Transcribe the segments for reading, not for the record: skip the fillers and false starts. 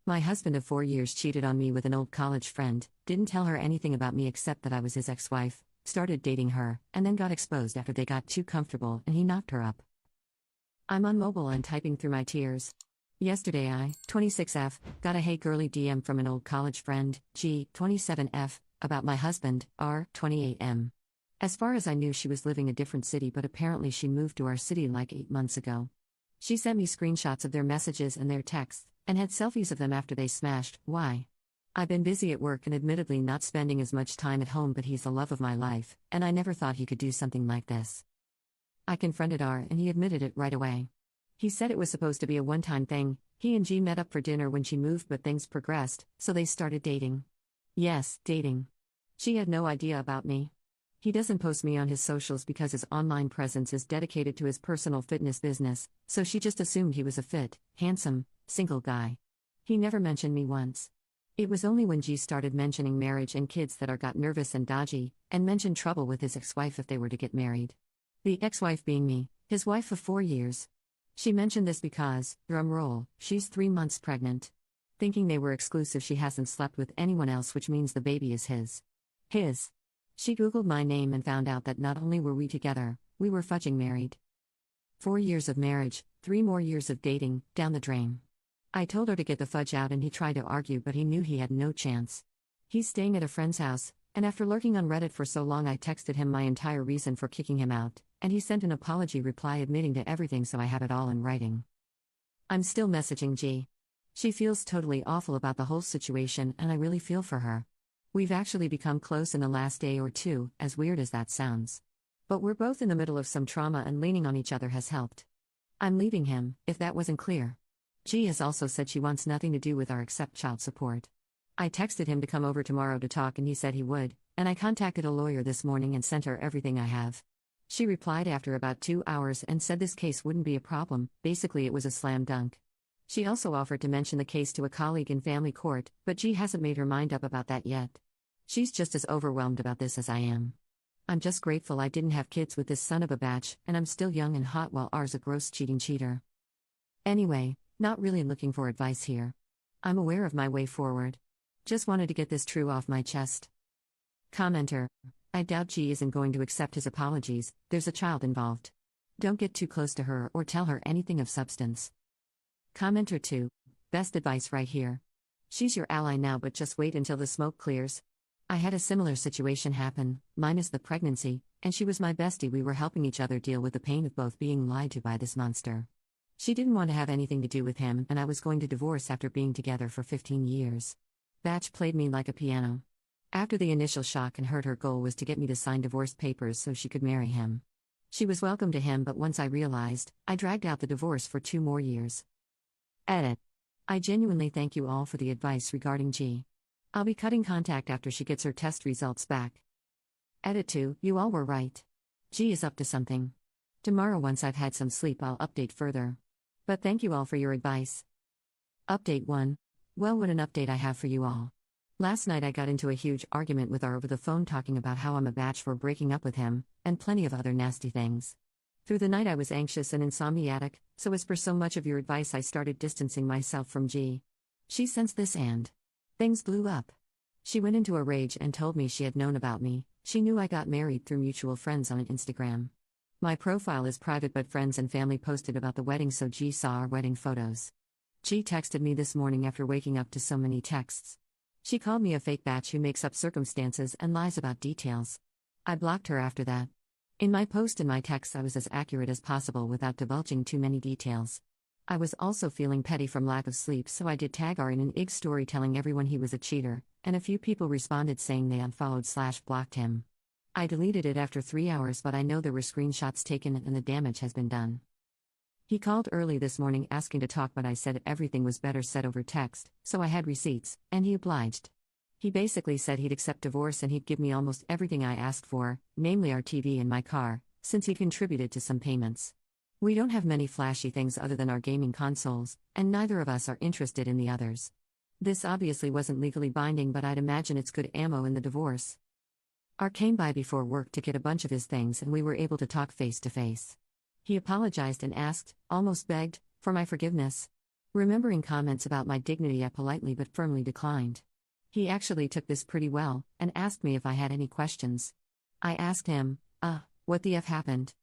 My husband of 4 years cheated on me with an old college friend, didn't tell her anything about me except that I was his ex-wife, started dating her, and then got exposed after they got too comfortable and he knocked her up. I'm on mobile and typing through my tears. Yesterday I, 26F, got a hey girly DM from an old college friend, G, 27F, about my husband, R, 28M. As far as I knew she was living a different city but apparently she moved to our city like 8 months ago. She sent me screenshots of their messages and their texts, and had selfies of them after they smashed. Why? I've been busy at work and admittedly not spending as much time at home, but he's the love of my life, and I never thought he could do something like this. I confronted R and he admitted it right away. He said it was supposed to be a one-time thing. He and G met up for dinner when she moved, but things progressed, so they started dating. Yes, dating. She had no idea about me. He doesn't post me on his socials because his online presence is dedicated to his personal fitness business, so she just assumed he was a fit, handsome, single guy. He never mentioned me once. It was only when G started mentioning marriage and kids that R got nervous and dodgy, and mentioned trouble with his ex-wife if they were to get married. The ex-wife being me, his wife of 4 years. She mentioned this because, drumroll, she's 3 months pregnant. Thinking they were exclusive, she hasn't slept with anyone else, which means the baby is his. His. She Googled my name and found out that not only were we together, we were fudging married. 4 years of marriage, 3 more years of dating, down the drain. I told her to get the fudge out and he tried to argue, but he knew he had no chance. He's staying at a friend's house, and after lurking on Reddit for so long I texted him my entire reason for kicking him out, and he sent an apology reply admitting to everything, so I have it all in writing. I'm still messaging G. She feels totally awful about the whole situation and I really feel for her. We've actually become close in the last day or two, as weird as that sounds. But we're both in the middle of some trauma and leaning on each other has helped. I'm leaving him, if that wasn't clear. G has also said she wants nothing to do with our except child support. I texted him to come over tomorrow to talk and he said he would, and I contacted a lawyer this morning and sent her everything I have. She replied after about 2 hours and said this case wouldn't be a problem, basically it was a slam dunk. She also offered to mention the case to a colleague in family court, but G hasn't made her mind up about that yet. She's just as overwhelmed about this as I am. I'm just grateful I didn't have kids with this son of a batch, and I'm still young and hot while R's a gross cheating cheater. Anyway, not really looking for advice here. I'm aware of my way forward. Just wanted to get this true off my chest. Commenter. I doubt G isn't going to accept his apologies, there's a child involved. Don't get too close to her or tell her anything of substance. Commenter 2. Best advice right here. She's your ally now, but just wait until the smoke clears. I had a similar situation happen, minus the pregnancy, and she was my bestie. We were helping each other deal with the pain of both being lied to by this monster. She didn't want to have anything to do with him, and I was going to divorce after being together for 15 years. Batch played me like a piano. After the initial shock and hurt, her goal was to get me to sign divorce papers so she could marry him. She was welcome to him, but once I realized, I dragged out the divorce for 2 more years. Edit. I genuinely thank you all for the advice regarding G. I'll be cutting contact after she gets her test results back. Edit 2. You all were right. G is up to something. Tomorrow, once I've had some sleep, I'll update further. But thank you all for your advice. Update 1. Well, what an update I have for you all. Last night I got into a huge argument with R over the phone, talking about how I'm a batch for breaking up with him, and plenty of other nasty things. Through the night I was anxious and insomniatic, so as per so much of your advice I started distancing myself from G. She sensed this and things blew up. She went into a rage and told me she had known about me. She knew I got married through mutual friends on Instagram. My profile is private, but friends and family posted about the wedding, so G saw our wedding photos. G texted me this morning after waking up to so many texts. She called me a fake batch who makes up circumstances and lies about details. I blocked her after that. In my post and my texts I was as accurate as possible without divulging too many details. I was also feeling petty from lack of sleep, so I did tag R in an IG story telling everyone he was a cheater, and a few people responded saying they unfollowed/blocked him. I deleted it after 3 hours, but I know there were screenshots taken and the damage has been done. He called early this morning asking to talk, but I said everything was better said over text, so I had receipts, and he obliged. He basically said he'd accept divorce and he'd give me almost everything I asked for, namely our TV and my car, since he contributed to some payments. We don't have many flashy things other than our gaming consoles, and neither of us are interested in the others. This obviously wasn't legally binding, but I'd imagine it's good ammo in the divorce. R came by before work to get a bunch of his things and we were able to talk face to face. He apologized and asked, almost begged, for my forgiveness. Remembering comments about my dignity, I politely but firmly declined. He actually took this pretty well, and asked me if I had any questions. I asked him, what the F happened?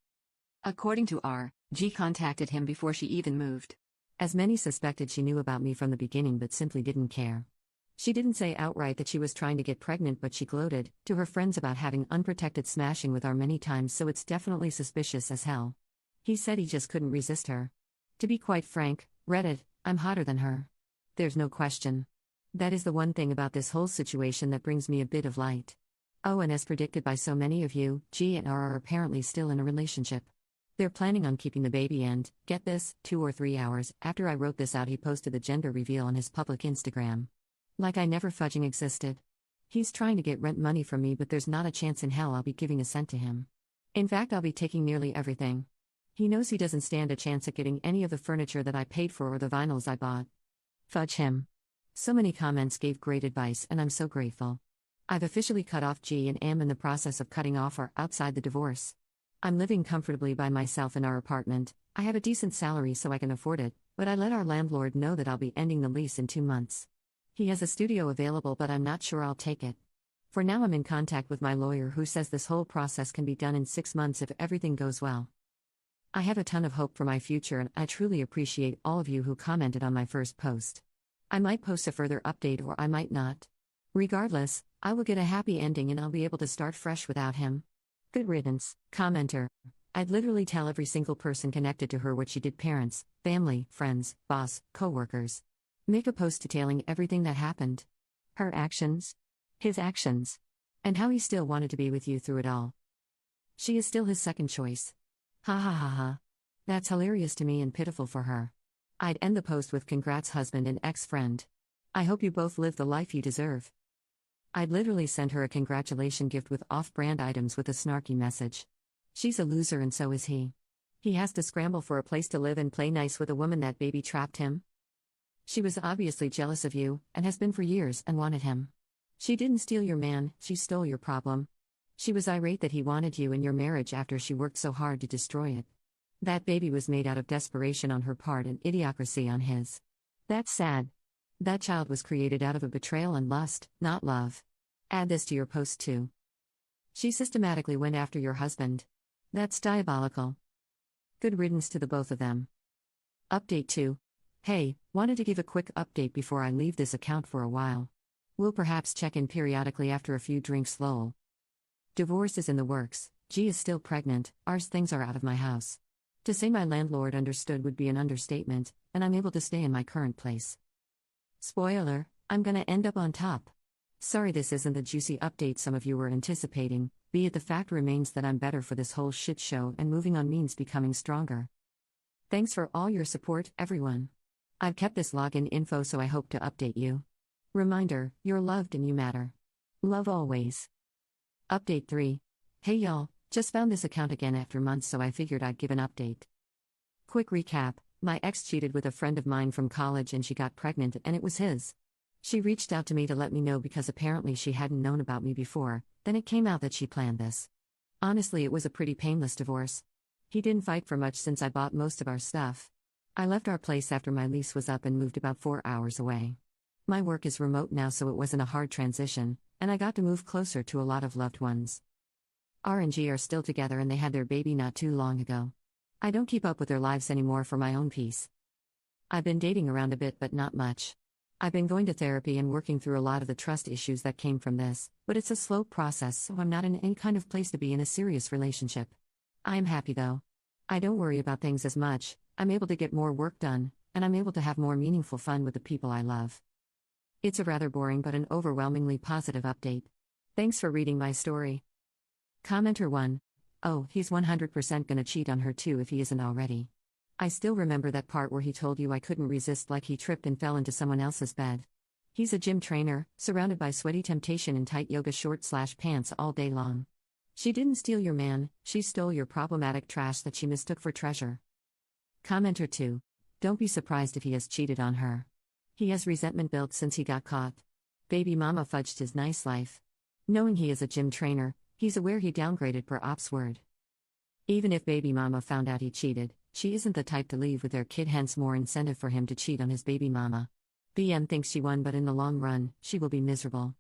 According to R, G contacted him before she even moved. As many suspected, she knew about me from the beginning but simply didn't care. She didn't say outright that she was trying to get pregnant, but she gloated to her friends about having unprotected smashing with R many times, so it's definitely suspicious as hell. He said he just couldn't resist her. To be quite frank, Reddit, I'm hotter than her. There's no question. That is the one thing about this whole situation that brings me a bit of light. Oh, and as predicted by so many of you, G and R are apparently still in a relationship. They're planning on keeping the baby, and, get this, 2 or 3 hours after I wrote this out, he posted the gender reveal on his public Instagram. Like I never fudging existed. He's trying to get rent money from me, but there's not a chance in hell I'll be giving a cent to him. In fact, I'll be taking nearly everything. He knows he doesn't stand a chance at getting any of the furniture that I paid for or the vinyls I bought. Fudge him. So many comments gave great advice, and I'm so grateful. I've officially cut off G and am in the process of cutting off R outside the divorce. I'm living comfortably by myself in our apartment. I have a decent salary so I can afford it, but I let our landlord know that I'll be ending the lease in 2 months. He has a studio available, but I'm not sure I'll take it. For now, I'm in contact with my lawyer, who says this whole process can be done in 6 months if everything goes well. I have a ton of hope for my future, and I truly appreciate all of you who commented on my first post. I might post a further update or I might not. Regardless, I will get a happy ending and I'll be able to start fresh without him. Good riddance. Commenter. I'd literally tell every single person connected to her what she did: parents, family, friends, boss, co-workers. Make a post detailing everything that happened. Her actions. His actions. And how he still wanted to be with you through it all. She is still his second choice. Ha ha ha ha. That's hilarious to me and pitiful for her. I'd end the post with "Congrats, husband and ex-friend. I hope you both live the life you deserve." I'd literally send her a congratulation gift with off-brand items with a snarky message. She's a loser and so is he. He has to scramble for a place to live and play nice with a woman that baby trapped him. She was obviously jealous of you, and has been for years, and wanted him. She didn't steal your man, she stole your problem. She was irate that he wanted you in your marriage after she worked so hard to destroy it. That baby was made out of desperation on her part and idiocracy on his. That's sad. That child was created out of a betrayal and lust, not love. Add this to your post too. She systematically went after your husband. That's diabolical. Good riddance to the both of them. Update 2. Hey, wanted to give a quick update before I leave this account for a while. We'll perhaps check in periodically after a few drinks, lol. Divorce is in the works, G is still pregnant, R's things are out of my house. To say my landlord understood would be an understatement, and I'm able to stay in my current place. Spoiler, I'm gonna end up on top. Sorry this isn't the juicy update some of you were anticipating, be it the fact remains that I'm better for this whole shit show, and moving on means becoming stronger. Thanks for all your support, everyone. I've kept this login info so I hope to update you. Reminder, you're loved and you matter. Love always. Update 3. Hey y'all, just found this account again after months, so I figured I'd give an update. Quick recap, my ex cheated with a friend of mine from college and she got pregnant and it was his. She reached out to me to let me know because apparently she hadn't known about me before, then it came out that she planned this. Honestly, it was a pretty painless divorce. He didn't fight for much since I bought most of our stuff. I left our place after my lease was up and moved about 4 hours away. My work is remote now, so it wasn't a hard transition, and I got to move closer to a lot of loved ones. R and G are still together and they had their baby not too long ago. I don't keep up with their lives anymore for my own peace. I've been dating around a bit but not much. I've been going to therapy and working through a lot of the trust issues that came from this, but it's a slow process, so I'm not in any kind of place to be in a serious relationship. I'm happy though. I don't worry about things as much, I'm able to get more work done, and I'm able to have more meaningful fun with the people I love. It's a rather boring but an overwhelmingly positive update. Thanks for reading my story. Commenter 1. Oh, he's 100% gonna cheat on her too if he isn't already. I still remember that part where he told you I couldn't resist, like he tripped and fell into someone else's bed. He's a gym trainer, surrounded by sweaty temptation in tight yoga shorts/pants all day long. She didn't steal your man, she stole your problematic trash that she mistook for treasure. Commenter 2. Don't be surprised if he has cheated on her. He has resentment built since he got caught. Baby mama fudged his nice life. Knowing he is a gym trainer, he's aware he downgraded per ops word. Even if baby mama found out he cheated, She isn't the type to leave with their kid, hence more incentive for him to cheat on his baby mama. BM thinks she won, but in the long run, she will be miserable.